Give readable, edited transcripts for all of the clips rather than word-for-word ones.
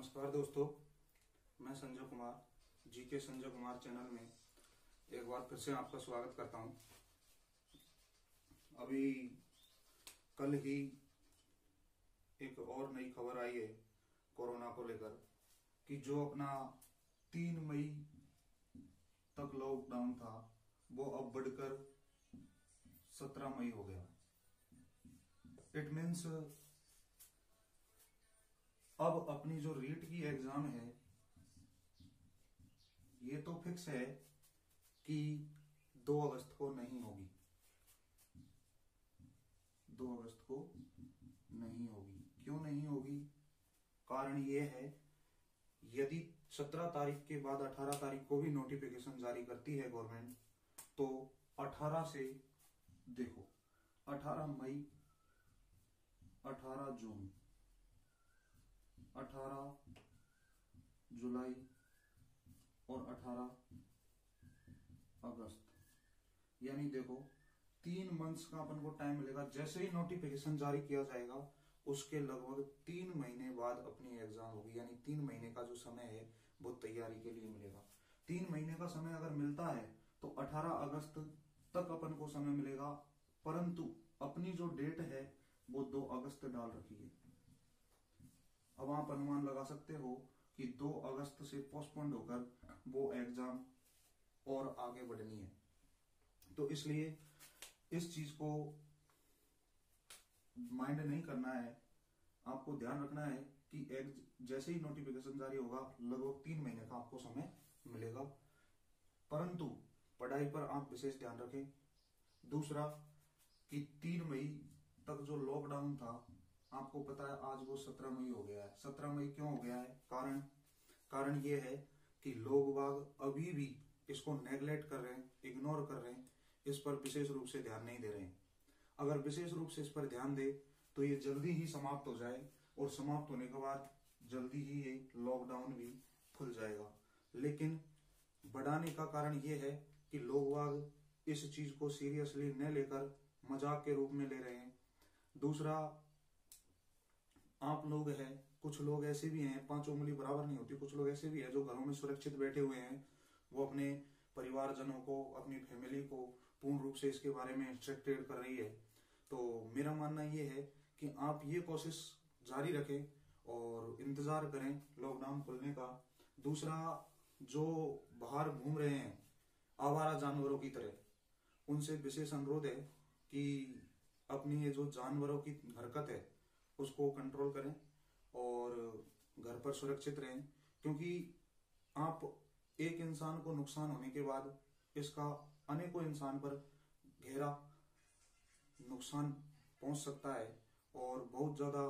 नमस्कार दोस्तों, मैं संजय कुमार जीके संजय कुमार चैनल में एक बार फिर से आपका स्वागत करता हूं। अभी कल ही एक और नई खबर आई है कोरोना को लेकर कि जो अपना 3 मई तक लॉकडाउन था वो अब बढ़कर 17 मई हो गया। इट मीन्स अब अपनी जो रीट की एग्जाम है ये तो फिक्स है कि 2 अगस्त को नहीं होगी। 2 अगस्त को नहीं होगी। क्यों नहीं होगी? कारण ये है, यदि 17 तारीख के बाद 18 तारीख को भी नोटिफिकेशन जारी करती है गवर्नमेंट, तो 18 से देखो 18 मई, 18 जून, 18 जुलाई और 18 अगस्त, यानी देखो 3 मंथ्स का अपन को टाइम मिलेगा। जैसे ही नोटिफिकेशन जारी किया जाएगा उसके लगभग 3 महीने बाद अपनी एग्जाम होगी, यानी 3 महीने का जो समय है वो तैयारी के लिए मिलेगा। 3 महीने का समय अगर मिलता है तो 18 अगस्त तक अपन को समय मिलेगा, परंतु अपनी जो डेट है वो 2 अगस्त डाल रखी है। अब आप अनुमान लगा सकते हो कि 2 अगस्त से पोस्टपोन्ड होकर वो एग्जाम और आगे बढ़नी है। तो इसलिए इस चीज को माइंड नहीं करना है, आपको ध्यान रखना है कि जैसे ही नोटिफिकेशन जारी होगा लगभग 3 महीने का आपको समय मिलेगा, परंतु पढ़ाई पर आप विशेष ध्यान रखें। दूसरा कि 3 मई तक जो लॉकडाउन था, आपको पता है आज वो 17 मई हो गया है। 17 मई क्यों हो गया है? कारण ये है कि लोग बाग अभी भी इसको नेग्लेक्ट कर रहे हैं, इग्नोर कर रहे हैं, इस पर विशेष रूप से ध्यान नहीं दे रहे हैं। अगर विशेष रूप से इस पर ध्यान दे तो ये जल्दी ही समाप्त हो जाए, और समाप्त होने के बाद जल्दी ही ये लॉकडाउन भी खुल जाएगा। लेकिन बढ़ाने का कारण ये है कि लोग बाग इस चीज को सीरियसली न लेकर मजाक के रूप में ले रहे हैं। दूसरा, आप लोग हैं, कुछ लोग ऐसे भी हैं, 5 उंगली बराबर नहीं होती, कुछ लोग ऐसे भी हैं जो घरों में सुरक्षित बैठे हुए हैं। वो अपने परिवारजनों को, अपनी फैमिली को पूर्ण रूप से इसके बारे में इंस्ट्रक्टेड कर रही है। तो मेरा मानना ये है कि आप ये कोशिश जारी रखें और इंतजार करें लॉकडाउन खुलने का। दूसरा, जो बाहर घूम रहे हैं आवारा जानवरों की तरह, उनसे विशेष अनुरोध है कि अपनी ये जो जानवरों की हरकत है उसको कंट्रोल करें और घर पर सुरक्षित रहें, क्योंकि आप एक इंसान को नुकसान होने के बाद इसका अनेकों इंसान पर गहरा नुकसान पहुंच सकता है और बहुत ज्यादा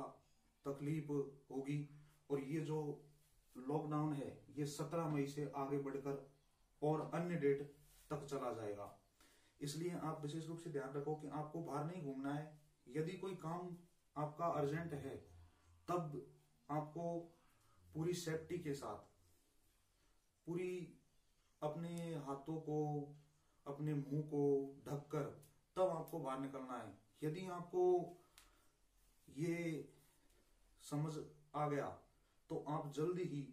तकलीफ होगी। और ये जो लॉकडाउन है ये 17 मई से आगे बढ़कर और अन्य डेट तक चला जाएगा। इसलिए आप विशेष रूप से ध्यान रखो कि आपको बाहर नहीं घूमना है। यदि कोई काम आपका अर्जेंट है तब आपको पूरी सेफ्टी के साथ, पूरी अपने हाथों को, अपने मुंह को ढककर तब आपको बाहर निकलना है। यदि आपको ये समझ आ गया तो आप जल्दी ही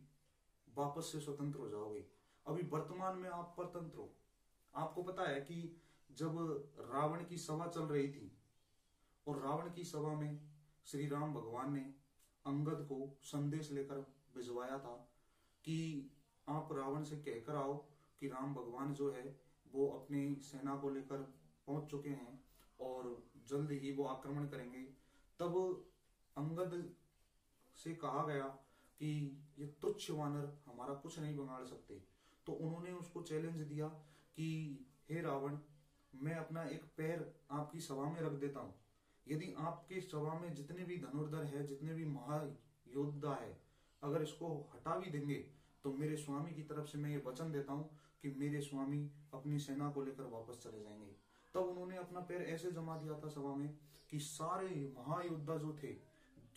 वापस से स्वतंत्र हो जाओगे। अभी वर्तमान में आप परतंत्र हो। आपको पता है कि जब रावण की सभा चल रही थी और रावण की सभा में श्री राम भगवान ने अंगद को संदेश लेकर भिजवाया था कि आप रावण से कहकर आओ कि राम भगवान जो है वो अपनी सेना को लेकर पहुंच चुके हैं और जल्द ही वो आक्रमण करेंगे। तब अंगद से कहा गया कि ये तुच्छ वानर हमारा कुछ नहीं बिगाड़ सकते। तो उन्होंने उसको चैलेंज दिया कि हे रावण, मैं अपना एक पैर आपकी सभा में रख देता हूं। यदि आपके सभा में जितने भी धनुर्धर है, जितने भी महायोद्धा है, अगर इसको हटा भी देंगे तो मेरे स्वामी की तरफ से मैं ये वचन देता हूं कि मेरे स्वामी अपनी सेना को लेकर वापस चले जाएंगे। तब उन्होंने अपना पैर ऐसे जमा दिया था सभा में कि सारे महायोद्धा जो थे,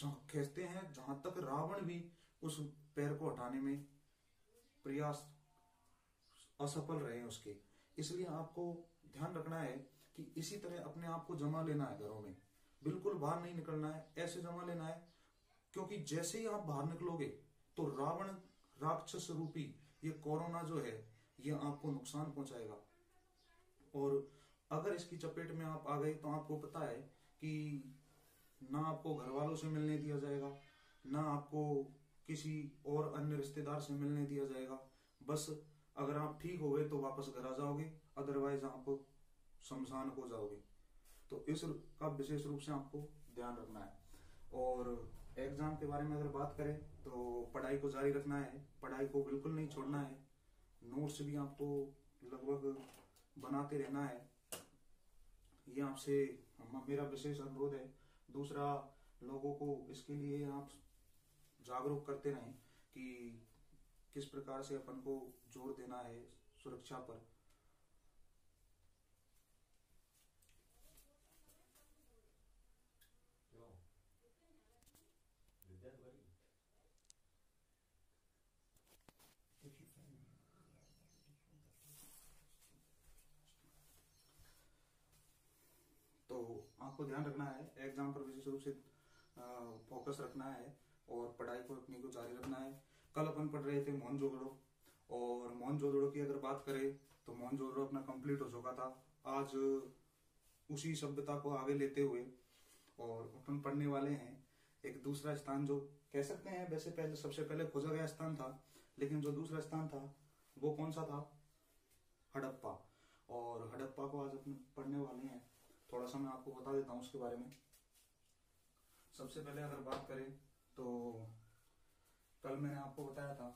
कहते हैं जहां तक रावण भी उस पैर को हटाने में प्रयास असफल रहे उसके। इसलिए आपको ध्यान रखना है कि इसी तरह अपने आप को जमा लेना है घरों में, बिल्कुल बाहर नहीं निकलना है, ऐसे जमा लेना है। क्योंकि जैसे ही आप बाहर निकलोगे तो रावण राक्षस रूपी ये कोरोना जो है ये आपको नुकसान पहुंचाएगा। और अगर इसकी चपेट में आप आ गए तो आपको पता है कि ना आपको घर वालों से मिलने दिया जाएगा, ना आपको किसी और अन्य रिश्तेदार से मिलने दिया जाएगा। बस अगर आप ठीक हो गए तो वापस घर आ जाओगे, अदरवाइज आप शमशान को जाओगे। तो इस का विशेष रूप से आपको ध्यान रखना है। और एग्जाम के बारे में अगर बात करें तो पढ़ाई को जारी रखना है, पढ़ाई को बिल्कुल नहीं छोड़ना है। नोट्स भी आपको लगभग बनाते रहना है, ये आपसे मेरा विशेष अनुरोध है। दूसरा, लोगों को इसके लिए आप जागरूक करते रहें कि किस प्रकार से अपन को जोर देना है सुरक्षा पर। तो आपको ध्यान रखना है, एग्जाम पर विशेष रूप से फोकस रखना है और पढ़ाई को अपनी को जारी रखना है। कल अपन पढ़ रहे थे मोहनजोदड़ो, और मोहनजोदड़ो की अगर बात करें तो मोहनजोदड़ो अपना कंप्लीट हो चुका था। आज उसी सभ्यता को आगे लेते हुए और अपन पढ़ने वाले हैं एक दूसरा स्थान, जो कह सकते हैं वैसे पहले सबसे पहले खोजा गया स्थान था, लेकिन जो दूसरा स्थान था वो कौन सा था? हड़प्पा। और हड़प्पा को आज अपन पढ़ने वाले हैं। थोड़ा सा मैं आपको बता देता हूँ उसके बारे में। सबसे पहले अगर बात करें तो कल मैंने आपको बताया था,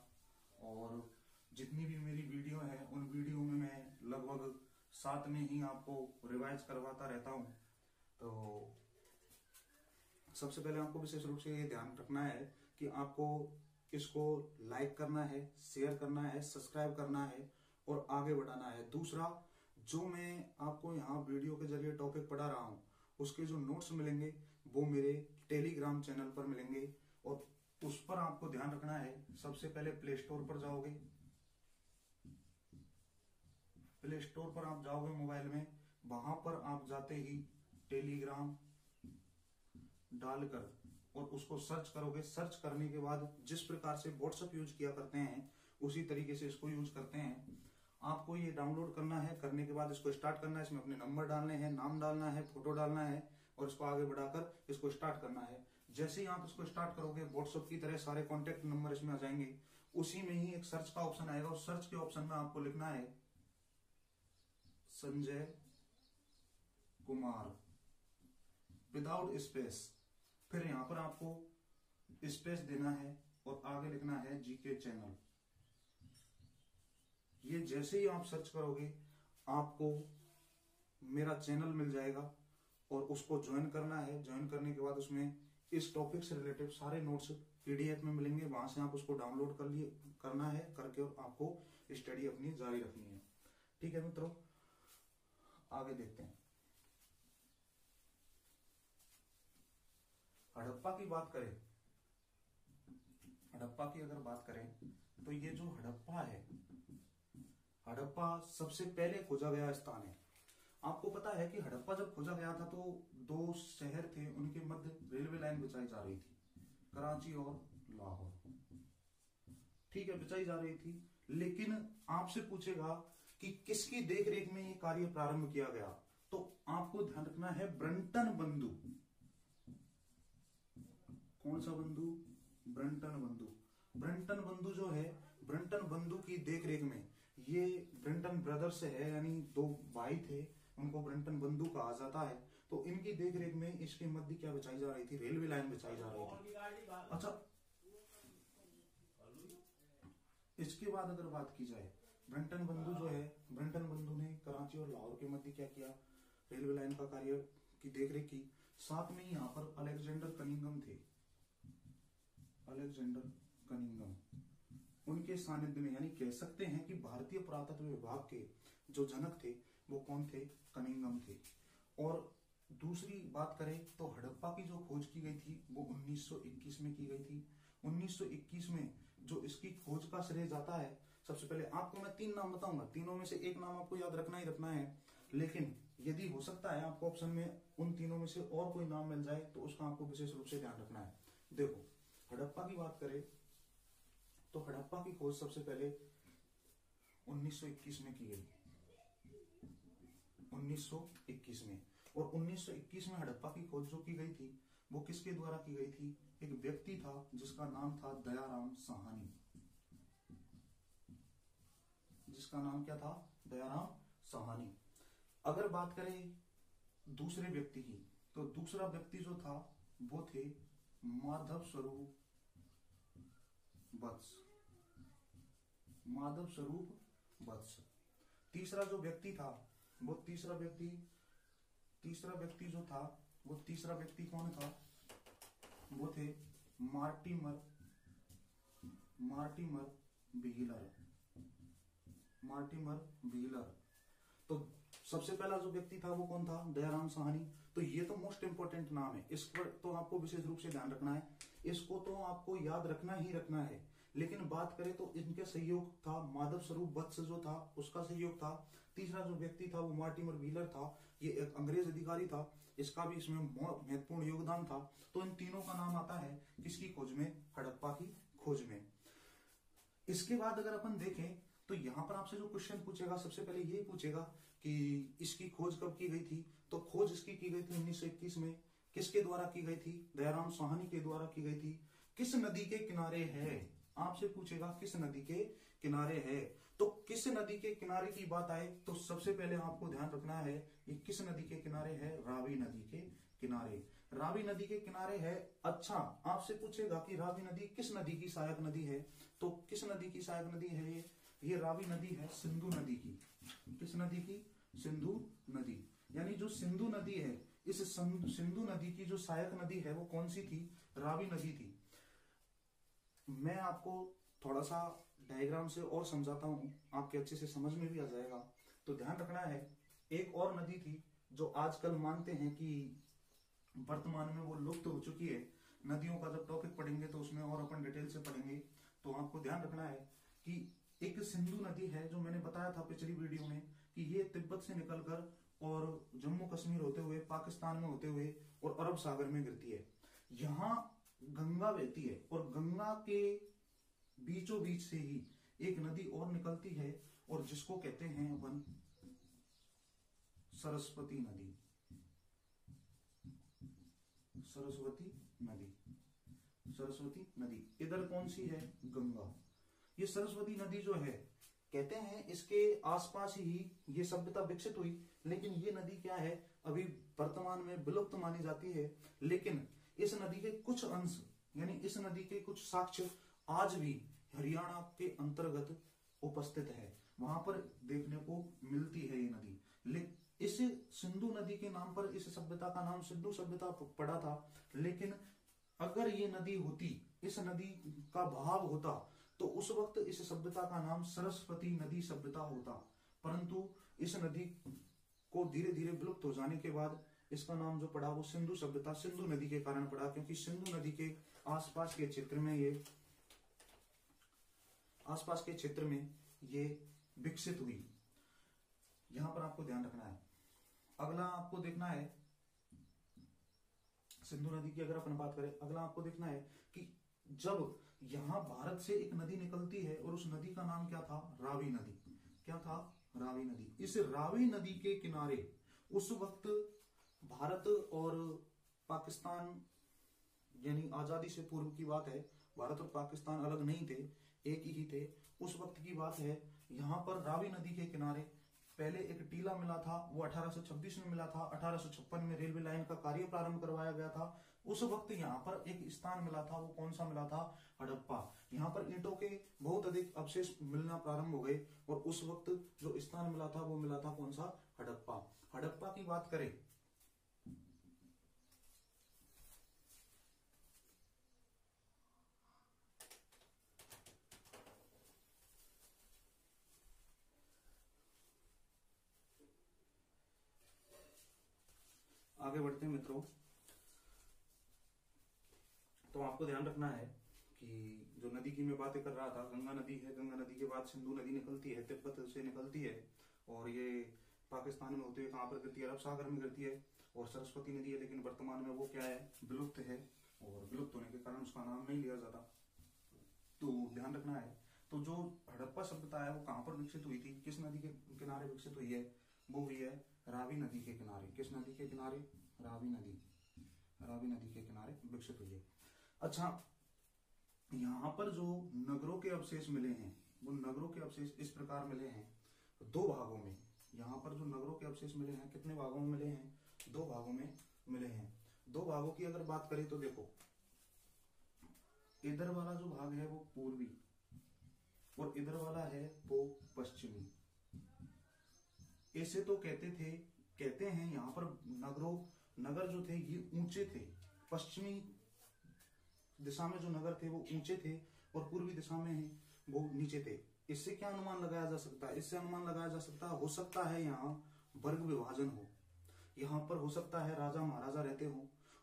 और जितनी भी मेरी वीडियो है उन वीडियो में मैं लगभग साथ में ही आपको रिवाइज करवाता रहता हूँ। तो सबसे पहले आपको विशेष रूप से ये ध्यान रखना है कि आपको इसको लाइक करना है, शेयर करना है, सब्सक्राइब करना है और आगे बढ़ाना है। दूसरा, जो मैं आपको यहाँ वीडियो के जरिए टॉपिक पढ़ा रहा हूँ उसके जो नोट्स मिलेंगे वो मेरे टेलीग्राम चैनल पर मिलेंगे, और उस पर आपको ध्यान रखना है। सबसे पहले प्ले स्टोर पर जाओगे, प्ले स्टोर पर आप जाओगे मोबाइल में, वहां पर आप जाते ही टेलीग्राम डालकर और उसको सर्च करोगे। सर्च करने के बाद जिस प्रकार से व्हाट्सएप यूज किया करते हैं उसी तरीके से इसको यूज करते हैं। आपको ये डाउनलोड करना है, करने के बाद इसको स्टार्ट करना है। इसमें अपने नंबर डालने हैं, नाम डालना है, फोटो डालना है और इसको आगे बढ़ाकर इसको स्टार्ट करना है। जैसे ही आप इसको स्टार्ट करोगे व्हाट्सएप की तरह सारे कॉन्टेक्ट नंबर इसमें आ जाएंगे। उसी में ही एक सर्च का ऑप्शन आएगा, उस सर्च के ऑप्शन में आपको लिखना है संजय कुमार विदाउट स्पेस। फिर यहां पर आपको स्पेस देना है और आगे लिखना है जीके चैनल। ये जैसे ही आप सर्च करोगे आपको मेरा चैनल मिल जाएगा और उसको ज्वाइन करना है। ज्वाइन करने के बाद उसमें इस टॉपिक से रिलेटेड सारे नोट्स पीडीएफ में मिलेंगे, वहां से आप उसको डाउनलोड करना है, करके आपको स्टडी अपनी जारी रखनी है। ठीक है मित्रों, आगे देखते हैं। हड़प्पा की बात करें, हड़प्पा की अगर बात करें तो ये जो हड़प्पा है, हड़प्पा सबसे पहले खोजा गया स्थान है। आपको पता है कि हड़प्पा जब खोजा गया था तो दो शहर थे, उनके मध्य रेलवे लाइन बिछाई जा रही थी, कराची और लाहौर। ठीक है, बिछाई जा रही थी, लेकिन आपसे पूछेगा कि किसकी देखरेख में ये कार्य प्रारंभ किया गया, तो आपको ध्यान रखना है ब्रंटन बंधु। कौन सा बंधु? ब्रंटन बंधु। ब्रंटन बंधु जो है, ब्रंटन बंधु की देखरेख में, ये ब्रंटन ब्रदर्स है, यानी दो भाई थे, उनको ब्रंटन बंधु कहा जाता है। तो इनकी देखरेख में इसके मध्य क्या बिछाई जा रही थी? रेलवे लाइन बिछाई जा रही थी। अच्छा, इसके बाद अगर बात की जाए, ब्रंटन बंधु जो है, ब्रंटन बंधु ने कराची और लाहौर के मध्य क्या किया? रेलवे लाइन का कार्य की देखरेख की। साथ में यहाँ पर अलेक्जेंडर कनिंघम थे, अलेक्जेंडर कनिंघम, उनके सानिध्य में, यानी कह सकते हैं कि भारतीय पुरातत्व विभाग के जो जनक थे वो कौन थे? कनिंघम थे। और दूसरी बात करें तो हड़प्पा की जो खोज की गई थी वो 1921 में की गई थी। 1921 में जो इसकी खोज का श्रेय जाता है, सबसे पहले आपको मैं 3 नाम बताऊंगा, तीनों में से एक नाम आपको याद रखना ही रखना है, लेकिन यदि हो सकता है आपको ऑप्शन में उन तीनों में से और कोई नाम मिल जाए तो उसका आपको विशेष रूप से ध्यान रखना है। देखो, हड़प्पा की बात करें तो हड़प्पा की खोज सबसे पहले 1921 में की गई, 1921 में। और 1921 में हड़प्पा की खोज जो की गई थी वो किसके द्वारा की गई थी? एक व्यक्ति था जिसका नाम था दयाराम साहनी, जिसका नाम क्या था? दयाराम साहनी। अगर बात करें दूसरे व्यक्ति की, तो दूसरा व्यक्ति जो था वो थे माधव स्वरूप वत्स, माधव स्वरूप वत्स। तीसरा जो व्यक्ति था वो तीसरा व्यक्ति जो था वो तीसरा व्यक्ति कौन था? वो थे मार्टिमर व्हीलर। तो सबसे पहला जो व्यक्ति था वो कौन था? दयाराम साहनी। तो ये तो मोस्ट इंपोर्टेंट नाम है, इस पर तो आपको विशेष रूप से ध्यान रखना है, इसको तो आपको याद रखना ही रखना है। लेकिन बात करें तो इनके सहयोग था माधव स्वरूप वत्स जो था उसका सहयोग था। तीसरा जो व्यक्ति था वो मार्टिमर व्हीलर था, ये एक अंग्रेज अधिकारी था, इसका भी इसमें महत्वपूर्ण योगदान था। तो इन तीनों का नाम आता है किसकी खोज में? हड़प्पा की खोज में। इसके बाद अगर अपन देखें तो यहाँ पर आपसे जो क्वेश्चन पूछेगा सबसे पहले ये पूछेगा कि इसकी खोज कब की गई थी? तो खोज इसकी की गई थी 1921 में। किसके द्वारा की गई थी? दयाराम साहनी के द्वारा की गई थी। किस नदी के किनारे है? आपसे पूछेगा किस नदी के किनारे है। तो किस नदी के किनारे की बात आए तो सबसे पहले आपको ध्यान रखना है ये किस नदी के किनारे है? रावी नदी के किनारे। रावी नदी के किनारे है। अच्छा, आपसे पूछेगा कि रावी नदी किस नदी की सहायक नदी है? तो किस नदी की सहायक नदी है ये रावी नदी है सिंधु नदी की। किस नदी की? सिंधु नदी। यानी जो सिंधु नदी है, इस सिंधु नदी की जो सहायक नदी है वो कौन सी थी? रावी नदी थी। मैं आपको थोड़ा सा डायग्राम से और समझाता हूं, आपके अच्छे से समझ में भी आ जाएगा। तो ध्यान रखना है, एक और नदी थी जो आजकल मानते हैं कि वर्तमान में वो लुप्त हो चुकी है। नदियों का जब टॉपिक पढ़ेंगे तो उसमें और अपन डिटेल से पढ़ेंगे। तो आपको ध्यान रखना है कि एक सिंधु नदी है जो मैंने बताया था पिछली वीडियो में कि ये तिब्बत से निकलकर और जम्मू कश्मीर होते हुए पाकिस्तान में होते हुए और अरब सागर में गिरती है। यहाँ गंगा बहती है और गंगा के बीचों बीच से ही एक नदी और निकलती है और जिसको कहते हैं अपन सरस्वती नदी। सरस्वती नदी इधर कौन सी है? गंगा। ये सरस्वती नदी जो है कहते हैं इसके आसपास ही ये सभ्यता विकसित हुई, लेकिन ये नदी क्या है अभी वर्तमान में विलुप्त मानी जाती है। लेकिन इस नदी के कुछ अंश यानी इस नदी के कुछ साक्ष्य आज भी हरियाणा के अंतर्गत उपस्थित है, वहां पर देखने को मिलती है ये नदी। इस सिंधु नदी के नाम पर इस सभ्यता का नाम सिंधु सभ्यता पड़ा था। लेकिन अगर ये नदी होती, इस नदी का बहाव होता तो उस वक्त इस सभ्यता का नाम सरस्वती नदी सभ्यता होता। परंतु इस नदी को धीरे धीरे विलुप्त हो जाने के बाद इसका नाम जो पड़ा वो सिंधु सभ्यता सिंधु नदी के कारण पड़ा, क्योंकि सिंधु नदी के आसपास के क्षेत्र में ये विकसित हुई। यहां पर आपको ध्यान रखना है। अगला आपको देखना है सिंधु नदी की अगर अपन बात करें, अगला आपको देखना है कि जब यहां भारत से एक नदी निकलती है और उस नदी का नाम क्या था? रावी नदी। क्या था? रावी नदी। इस रावी नदी के किनारे उस वक्त भारत और पाकिस्तान यानी आजादी से पूर्व की बात है, भारत और पाकिस्तान अलग नहीं थे, एक ही थे। उस वक्त की बात है, यहां पर रावी नदी के किनारे पहले एक टीला मिला था, वो 1826 में मिला था। 1856 में रेलवे लाइन का कार्य प्रारंभ करवाया गया था। उस वक्त यहाँ पर एक स्थान मिला था, वो कौन सा मिला था? हड़प्पा। यहाँ पर ईंटों के बहुत अधिक अवशेष मिलना प्रारंभ हो गए और उस वक्त जो स्थान मिला था वो मिला था कौन सा? हड़प्पा। हड़प्पा की बात करें आगे बढ़ते हैं मित्रों। तो आपको ध्यान रखना है कि जो नदी की मैं बातें कर रहा था, गंगा नदी है, गंगा नदी के बाद सिंधु नदी निकलती है, तिब्बत से निकलती है और ये पाकिस्तान में होते हुए कहां पर गिरती है? अरब सागर में गिरती है। और सरस्वती नदी है, लेकिन वर्तमान में वो क्या है? विलुप्त है और विलुप्त होने के कारण उसका नाम नहीं लिया जाता। तो ध्यान रखना है। तो जो हड़प्पा सभ्यता है वो कहाँ पर विकसित हुई थी, किस नदी के किनारे विकसित हुई है, वो हुई है रावी नदी के किनारे। किस नदी के किनारे, रावी नदी के किनारे विकसित हुई है। अच्छा, यहाँ पर जो नगरों के अवशेष मिले हैं, वो नगरों के अवशेष इस प्रकार मिले हैं दो भागों में। यहाँ पर जो नगरों के अवशेष मिले हैं कितने भागों में मिले हैं, दो भागों में मिले हैं। दो भागों की अगर बात करें तो देखो, इधर वाला जो भाग है वो पूर्वी और इधर वाला है वो पश्चिमी। ऐसे तो कहते हैं यहाँ पर नगर जो थे ये ऊंचे थे, पश्चिमी दिशा में जो नगर थे वो ऊंचे थे और पूर्वी दिशा में वो नीचे थे। इससे क्या अनुमान लगाया जा सकता है, इससे अनुमान लगाया जा सकता है, हो सकता है यहाँ वर्ग विभाजन हो, यहाँ पर हो सकता है राजा महाराजा रहते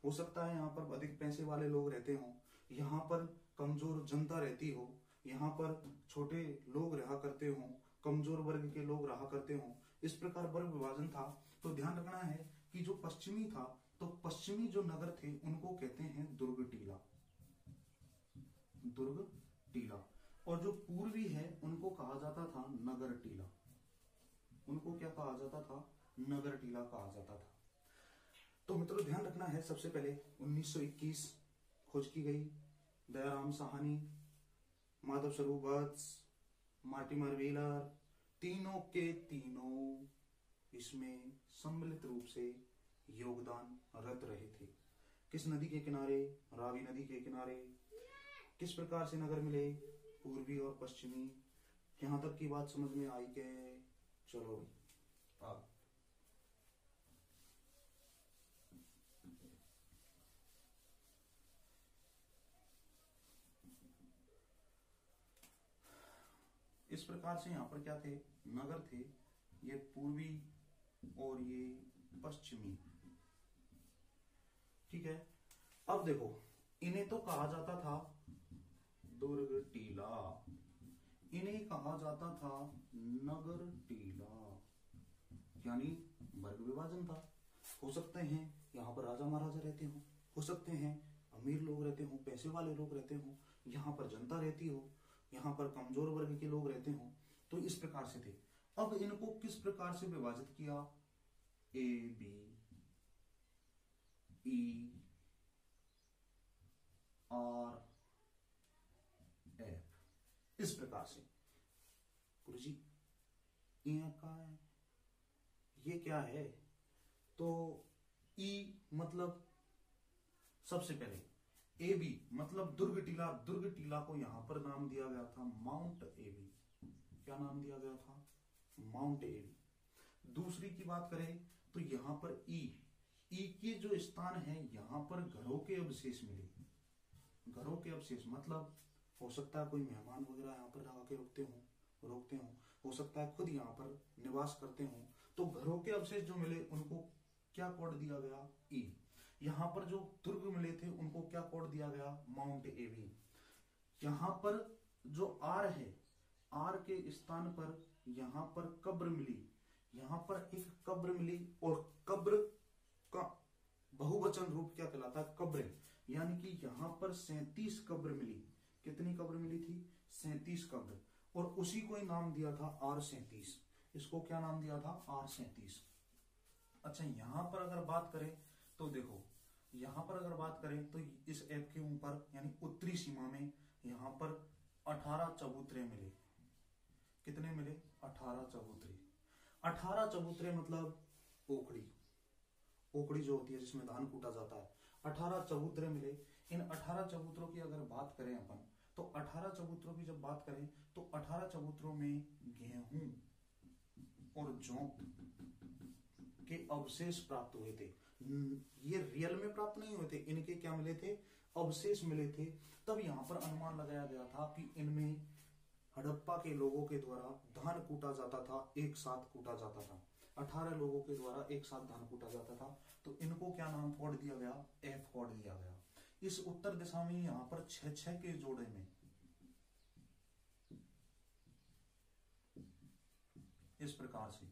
हो सकता है यहाँ पर अधिक पैसे वाले लोग रहते हो, यहाँ पर कमजोर जनता रहती हो, यहाँ पर छोटे लोग रहा करते हो, कमजोर वर्ग के लोग रहा करते हो। इस प्रकार वर्ग विभाजन था। तो ध्यान रखना है कि जो पश्चिमी था, तो पश्चिमी जो नगर थे उनको कहते हैं दुर्ग टीला, और जो पूर्वी है उनको कहा जाता था नगर टीला। उनको क्या कहा जाता था, नगर टीला कहा जाता था। तो मित्रों ध्यान रखना है, सबसे पहले 1921 खोज की गई, दयाराम साहनी, माधव स्वरूप वत्स, मार्टिमर व्हीलर, तीनों के तीनों इसमें सम्मिलित रूप से योगदान रत रहे थे। किस नदी के किनारे, रावी नदी के किनारे। किस प्रकार से नगर मिले, पूर्वी और पश्चिमी। यहां तक की बात समझ में आई के, चलो अब इस प्रकार से यहाँ पर क्या थे, नगर थे, ये पूर्वी और ये पश्चिमी। ठीक है, अब देखो इन्हें तो कहा जाता था दुर्ग टीला, इन्हें कहा जाता था नगर टीला, यानी वर्ग विभाजन था। हो सकते हैं यहाँ पर राजा महाराजा रहते हो सकते हैं अमीर लोग रहते हो, पैसे वाले लोग रहते हो, यहाँ पर जनता रहती हो, यहाँ पर कमजोर वर्ग के लोग रहते हो। तो इस प्रकार से थे। अब इनको किस प्रकार से विभाजित किया, A B E R F, इस प्रकार से। गुरु जी ये क्या है, ये क्या है, तो ई मतलब सबसे पहले ए बी मतलब दुर्ग टीला को यहां पर नाम दिया गया था माउंट एबी। क्या नाम दिया गया था, माउंट एबी। दूसरी की बात करें तो यहां पर ई के जो स्थान है यहां पर घरों के अवशेष मिले। घरों के अवशेष मतलब हो सकता है कोई मेहमान वगैरह यहाँ पर आके रोकते हो सकता है खुद यहाँ पर निवास करते हो। तो घरों के अवशेष जो मिले उनको क्या कोड दिया गया, ई। यहाँ पर जो दुर्ग मिले थे उनको क्या कोड दिया गया, माउंट एबी। यहाँ पर जो आर है, आर के स्थान पर यहाँ पर कब्र मिली, यहाँ पर एक कब्र मिली, और कब्र का बहुवचन रूप क्या कहलाता है, कब्र। यानी कि यहाँ पर 37 कब्र मिली। कितनी कब्र मिली थी, 37 कब्र, और उसी को ही नाम दिया था R37। इसको क्या नाम दिया था, R37। अच्छा, यहां पर अगर बात करें तो देखो, यहां पर अगर बात करें तो इस ऐप के ऊपर यानी उत्तरी सीमा में यहां पर 18 चबूतरे मिले। कितने मिले, 18 चबूतरे। 18 चबूतरे मतलब ओखड़ी जो होती है जिसमें धान कूटा जाता है, 18 चबूतरे मिले। इन 18 चबूतरों की अगर बात करें अपन, तो 18 चबूतरों की जब बात करें तो 18 चबूतरों में गेहूं और जौ के अवशेष प्राप्त हुए थे। ये रियल में प्राप्त नहीं हुए थे, इनके क्या मिले थे, अवशेष मिले थे। तब यहां पर अनुमान लगाया गया था कि इनमें हड़प्पा के लोगों के द्वारा धान कूटा जाता था, एक साथ कूटा जाता था। 18 लोगों के द्वारा एक साथ धान कूटा जाता था। तो इनको क्या नाम कोड दिया गया, एफ कोड दिया गया। इस उत्तर दिशा में यहां पर 6-6 के जोड़े में इस प्रकार से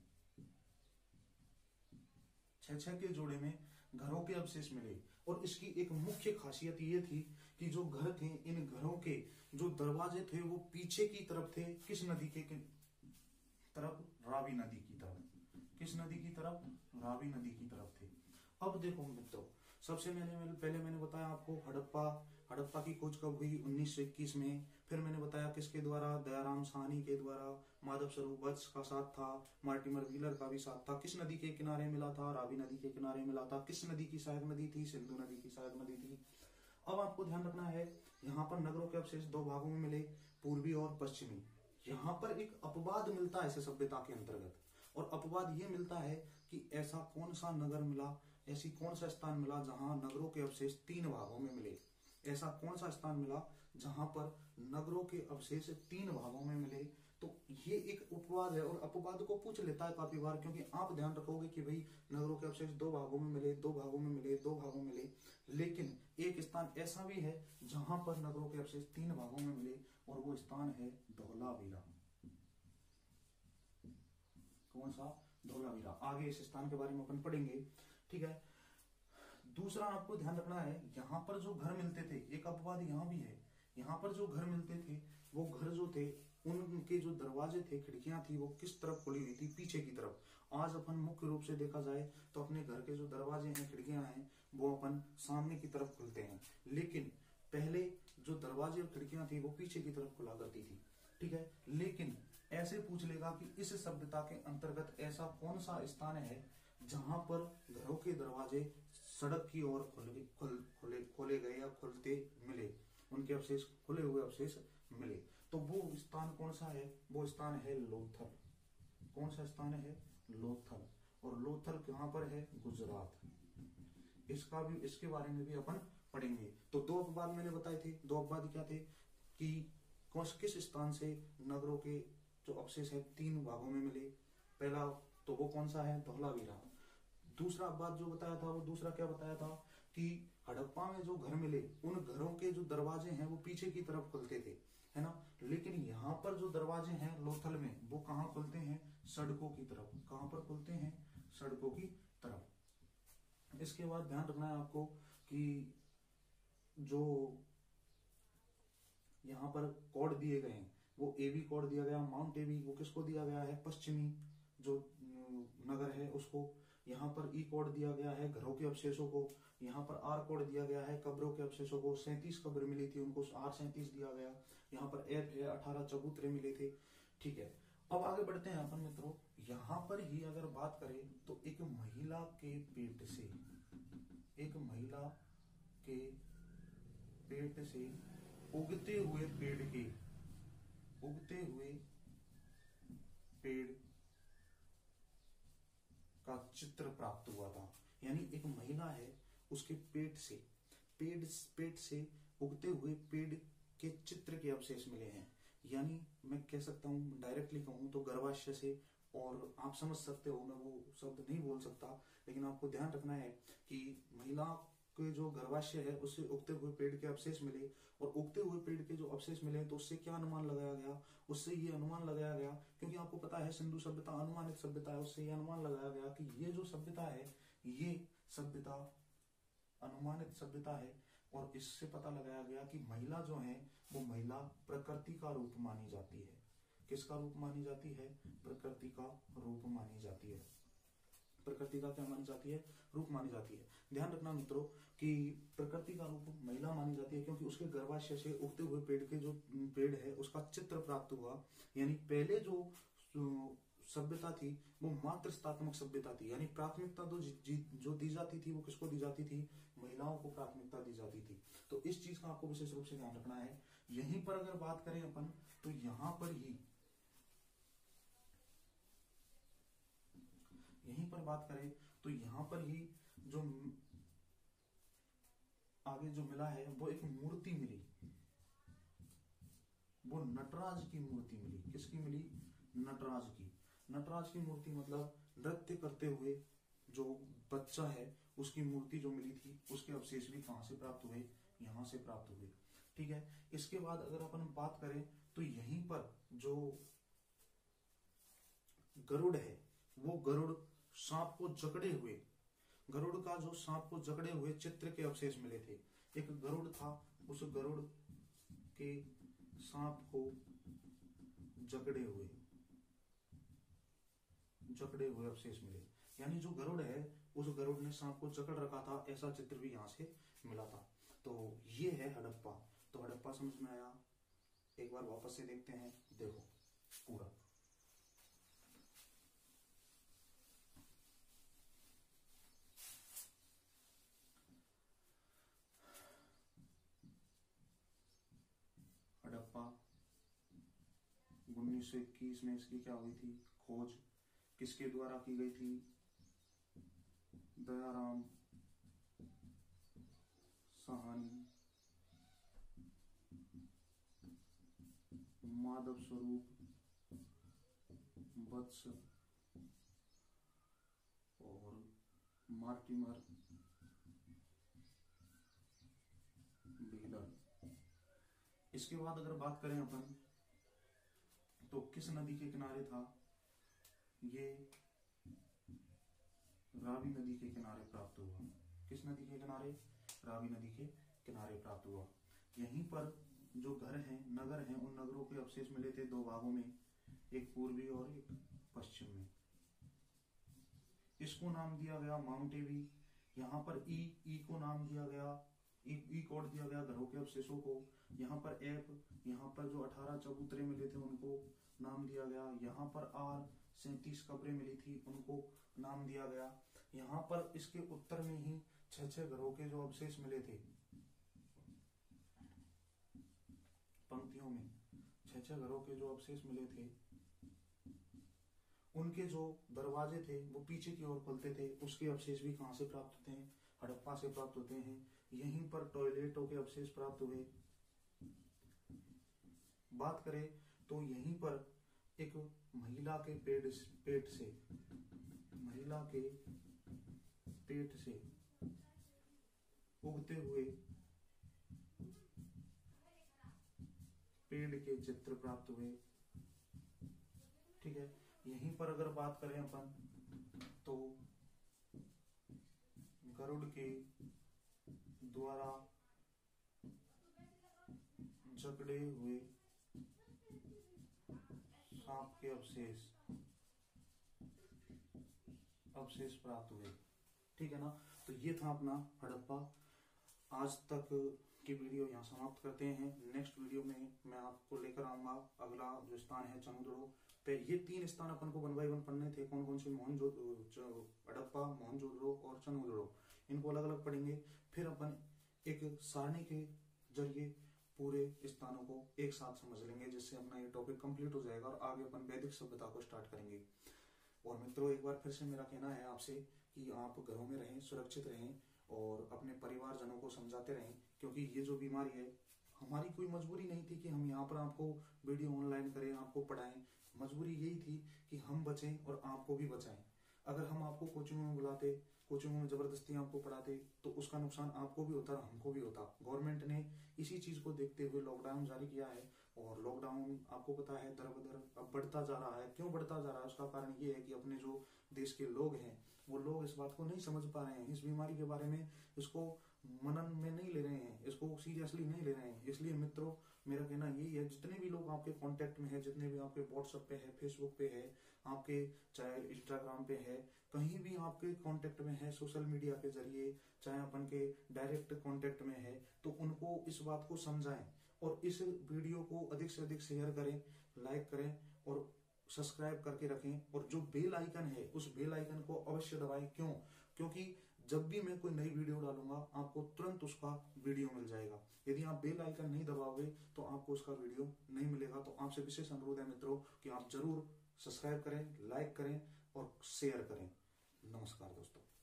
छह के जोड़े में घरों के अवशेष मिले। और इसकी एक मुख्य खासियत ये थी कि जो घर थे, इन घरों के जो दरवाजे थे वो पीछे की तरफ थे। किस नदी के तरफ? रावी नदी की तरफ। किस नदी की तरफ? रावी नदी की तरफ थे। अब देखो मित्रों, सबसे पहले मैंने बताया आपको हड़प्पा की खोज कब हुई? 1921 में। फिर मैंने बताया किसके द्वारा? दयाराम साहनी के द्वारा। माधव स्वरूप वत्स का साथ था, मार्टिमर व्हीलर का भी साथ था। किस नदी के किनारे मिला था? रावी नदी के किनारे मिला था। किस नदी की सहायक नदी थी? सिंधु नदी की सहायक नदी थी। अब आपको ध्यान रखना है, यहाँ पर नगरों के अवशेष दो भागों में मिले, पूर्वी और पश्चिमी। यहाँ पर एक अपवाद मिलता है ऐसे सभ्यता के अंतर्गत, और अपवाद ये मिलता है कि ऐसा कौन सा नगर मिला, ऐसी कौन सा स्थान मिला जहां नगरों के अवशेष तीन भागों में मिले। ऐसा कौन सा स्थान मिला जहां पर नगरों के अवशेष तीन भागों में मिले? तो ये एक अपवाद है, और अपवाद को पूछ लेता है काफी बार, क्योंकि आप ध्यान रखोगे कि भाई नगरों के अवशेष दो भागों में मिले, दो भागों में मिले, दो भागों में मिले, लेकिन एक स्थान ऐसा भी है जहां पर नगरों के अवशेष तीन भागों में मिले, और वो स्थान है धौलावीरा। कौन सा? धौलावीरा। आगे इस स्थान के बारे में अपन पढ़ेंगे, ठीक है। दूसरा आपको ध्यान रखना है, यहाँ पर जो घर मिलते थे, एक अपवाद यहाँ भी है, यहाँ पर जो घर मिलते थे वो घर जो थे उनके जो दरवाजे थे, खिड़कियां थी, वो किस तरफ खुली हुई थी? पीछे की तरफ। आज अपन मुख्य रूप से देखा जाए तो अपने घर के जो दरवाजे हैं, खिड़कियां हैं, वो अपन सामने की तरफ खुलते हैं, लेकिन पहले जो दरवाजे और खिड़कियां थी वो पीछे की तरफ खुला करती थी, ठीक है। लेकिन ऐसे पूछ लेगा कि इस सभ्यता के अंतर्गत ऐसा कौन सा स्थान है जहां पर घरों के दरवाजे सड़क की ओर खोले गए या खुलते मिले, उनके अवशेष, खुले हुए अवशेष मिले। तो वो स्थान कौन सा है? वो स्थान है लोथल। कौन सा स्थान है? लोथल। और लोथल कहां पर है? गुजरात। इसके बारे में भी अपन पढ़ेंगे। तो दो अपवाद मैंने बताए थे। दो अपवाद क्या थे? कि किस स्थान से नगरों के जो अवशेष है तीन भागों में मिले। पहला तो वो कौन सा है? धौलावीरा। दूसरा अपवाद जो बताया था, वो दूसरा क्या बताया था कि हड़प्पा में जो घर मिले, उन घरों के जो दरवाजे हैं वो पीछे की तरफ खुलते थे, है ना। लेकिन यहाँ पर जो दरवाजे हैं लोथल में, वो कहाँ खुलते हैं? सड़कों की तरफ। कहाँ पर खुलते हैं? सड़कों की तरफ। इसके बाद ध्यान रखना है आपको कि जो यहाँ पर कोड दिए गए हैं, वो एबी कोड दिया गया, माउंट एबी, वो किसको दिया गया है? पश्चिमी जो नगर है उसको। यहाँ पर ई कोड दिया गया है घरों के अवशेषों को। यहाँ पर आर कोड दिया गया है कब्रों के अवशेषों को। 37 कब्र मिली थी, उनको R37 दिया गया। यहाँ पर एफ है, 18 चबूतरे मिले थे, ठीक है। अब आगे बढ़ते हैं अपन मित्रों। यहाँ पर ही अगर बात करें तो एक महिला के पेट से, एक महिला के पेट से उगते हुए पेड़ का चित्र प्राप्त हुआ था। यानी एक महिला है, उसके पेट से उगते हुए पेड़ के चित्र के अवशेष मिले हैं। यानी मैं कह सकता हूँ, डायरेक्टली कहूँ तो गर्भाशय से, और आप समझ सकते हो, मैं वो शब्द नहीं बोल सकता, लेकिन आपको ध्यान रखना है कि महिला के जो गर्भाशय है उससे उगते हुए पेड़ के अवशेष मिले। और उगते हुए पेड़ के जो अवशेष मिले तो उससे क्या अनुमान लगाया गया? उससे ये अनुमान लगाया गया, क्योंकि आपको पता है सिंधु सभ्यता अनुमानित सभ्यता है, उससे ये अनुमान लगाया गया कि ये जो सभ्यता है, ये सभ्यता अनुमानित सभ्यता है। और इससे पता लगाया गया कि महिला जो है वो महिला प्रकृति का रूप मानी जाती है। किसका रूप मानी जाती है? प्रकृति का रूप मानी जाती है। प्रकृति का क्या मानी जाती है? रूप मानी जाती है। ध्यान रखना मित्रों कि प्रकृति का रूप महिला मानी जाती है, क्योंकि उसके गर्भाशय से उगते हुए पेड़ के जो पेड़ है उसका चित्र प्राप्त हुआ। यानी पहले जो सभ्यता थी वो मातृत्वात्मक सभ्यता थी, यानी प्राथमिकता जो दी जाती थी वो किसको दी जाती थी? महिलाओं को प्राथमिकता दी जाती थी। तो इस चीज का आपको विशेष रूप से ध्यान रखना है। यहीं पर अगर बात करें अपन तो यहीं पर बात करें तो यहाँ पर ही जो आगे जो मिला है वो एक मूर्ति मिली, वो नटराज की मूर्ति मिली। किसकी मिली? नटराज की। नटराज की मूर्ति मतलब नृत्य करते हुए जो बच्चा है उसकी मूर्ति जो मिली थी, उसके अवशेष भी कहां से प्राप्त हुए? यहां से प्राप्त हुए, ठीक है। इसके बाद अगर अपन बात करें तो यहीं पर जो गरुड़ है वो गरुड़ सांप को जकड़े हुए गरुड़ का जो सांप को जकड़े हुए चित्र के अवशेष मिले थे। एक गरुड़ था, उस गरुड़ के सांप को जकड़े हुए अवशेष मिले, यानी जो गरुड़ है उस गरुड़ ने सांप को जकड़ रखा था, ऐसा चित्र भी यहाँ से मिला था। तो ये है हड़प्पा। तो हड़प्पा समझ में आया? एक बार वापस से देखते हैं, देखो पूरा। हड़प्पा 1921 में इसकी क्या हुई थी खोज, किसके द्वारा की गई थी? दयाराम साहनी, माधव स्वरूप वत्स और मार्टिमर व्हीलर। इसके बाद अगर बात करें अपन तो किस नदी के किनारे था? ये रावी नदी के किनारे प्राप्त हुआ। किस नदी के किनारे? रावी नदी के किनारे प्राप्त हुआ। यहीं पर जो घर हैं, नगर हैं, उन नगरों के अवशेष मिले थे दो भागों में, एक पूर्वी और एक पश्चिम में। इसको नाम दिया गया माउंट एबी। यहाँ पर ई को नाम दिया गया, ई कोड दिया गया घरों के अवशेषों को। यहाँ पर एफ, यहाँ पर जो 18 चबूतरे मिले थे उनको नाम दिया गया। यहाँ पर आर 37 कब्रें मिली थी, उनको नाम दिया गया। यहाँ पर इसके उत्तर में ही 6 घरों के जो अवशेष मिले थे, पंक्तियों में 6 घरों के जो अवशेष मिले थे, उनके जो दरवाजे थे वो पीछे की ओर खुलते थे। उसके अवशेष भी कहाँ से प्राप्त होते हैं? हड़प्पा से प्राप्त होते हैं। यहीं पर टॉयलेटों के अवशेष प्राप्त हुए। बात करें तो यहीं पर एक महिला के पेट से उगते हुए पेड़ के चित्र प्राप्त हुए। ठीक है, यहीं पर अगर बात करें अपन तो गरुड़ के द्वारा जकड़े हुए सांप के अवशेष प्राप्त हुए। ठीक है ना? तो ये था अपना हड़प्पा। आज तक की वीडियो यहाँ समाप्त करते हैं। नेक्स्ट वीडियो में मैं आपको लेकर आऊंगा अगला जो स्थान है चंद्रों पे। ये 3 स्थान अपन को 1 बाय 1 पढ़ने थे। कौन कौन से? हड़प्पा, मोहनजोदड़ो और चंद्रों। इनको अलग अलग पढ़ेंगे। फिर अपन एक सारणी के जरिए पूरे स्थानों को एक साथ समझ लेंगे, जिससे अपना ये टॉपिक कंप्लीट हो जाएगा और आगे अपन वैदिक सभ्यता को स्टार्ट करेंगे। और मित्रों, एक बार फिर से मेरा कहना है आपसे कि आप घरों में रहें, सुरक्षित रहें और अपने परिवारजनों को समझाते रहें, क्योंकि ये जो बीमारी है, हमारी कोई मजबूरी नहीं थी कि हम यहाँ पर आपको वीडियो ऑनलाइन करें, आपको पढ़ाएं। मजबूरी यही थी कि हम बचें और आपको भी बचाएं। अगर हम आपको कोचिंग में बुलाते, कोचिंग में जबरदस्ती आपको पढ़ाते, तो उसका नुकसान आपको भी होता और हमको भी होता। गवर्नमेंट ने इसी चीज को देखते हुए लॉकडाउन जारी किया है, और लॉकडाउन आपको पता है दर बदर अब बढ़ता जा रहा है। क्यों बढ़ता जा रहा है? उसका कारण ये है कि अपने जो देश के लोग हैं, वो लोग इस बात को नहीं समझ पा रहे हैं, इस बीमारी के बारे में इसको मनन में नहीं ले रहे हैं, इसको सीरियसली नहीं ले रहे हैं। इसलिए मित्रों, मेरा कहना यही है, जितने भी लोग आपके कांटेक्ट में है, जितने भी आपके व्हाट्सएप पे है, फेसबुक पे है, आपके चाहे इंस्टाग्राम पे है, कहीं भी आपके कांटेक्ट में है, सोशल मीडिया के जरिए, चाहे अपन के डायरेक्ट कांटेक्ट में है, तो उनको इस बात को समझाएं और इस वीडियो को अधिक से अधिक शेयर करें, लाइक करें और सब्सक्राइब करके रखें। और जो बेल आइकन है, उस बेल आइकन को अवश्य दबाएं। क्यों? क्योंकि जब भी मैं कोई नई वीडियो डालूंगा, आपको तुरंत उसका वीडियो मिल जाएगा। यदि आप बेल आइकन नहीं दबाओगे तो आपको उसका वीडियो नहीं मिलेगा। तो आपसे विशेष अनुरोध है मित्रों कि आप जरूर सब्सक्राइब करें, लाइक करें और शेयर करें। नमस्कार दोस्तों।